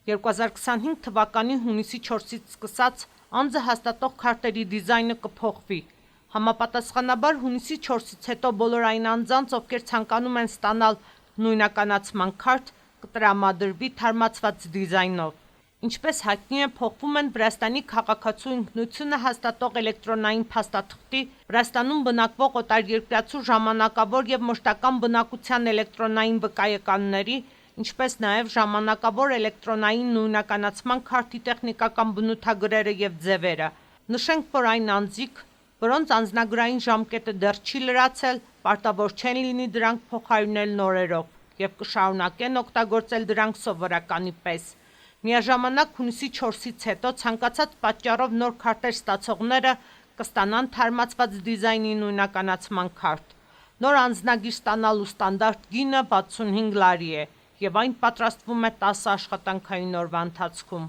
2025 թվականի հունիսի 4-ից սկսած անձը հաստատող քարտերի դիզայնը կփոխվի։ Համապատասխանաբար հունիսի 4-ից հետո բոլոր այն անձանց, ովքեր ցանկանում են ստանալ նույնականացման քարտ, կտրամադրվի թարմացված դիզայնով։ Ինչպես հայտնի է, փոխվում են Վրաստանի քաղաքացու ինքնությունը հաստատող էլեկտրոնային փաստաթղթի, Վրաստանում բնակվող օտարերկրացու ժամանակավոր և մշտական բնակության էլեկտրոնային վկայականների, ինչպես նաև ժամանակավոր էլեկտրոնային նույնականացման քարտի տեխնիկական բնութագրերը և ձևերը։ Նշենք, որ այն անձիկ, որոնց անձնագրային ժամկետը դեռ չի լրացել, պարտավոր չեն լինի դրանք փոխարինել նորերով և կշարունակեն օգտագործել դրանք սովորականի պես։ Միաժամանակ հունիսի 4-ից հետո ցանկացած պատճառով նոր քարտեր ստացողները կստանան թարմացված դիզայնի նույնականացման քարտ։ Նոր անձնագիր ստանալու ստանդարտ գինը 65 լարի է, և այն պատրաստվում է 10 աշխատանքային օրվա ընթացքում։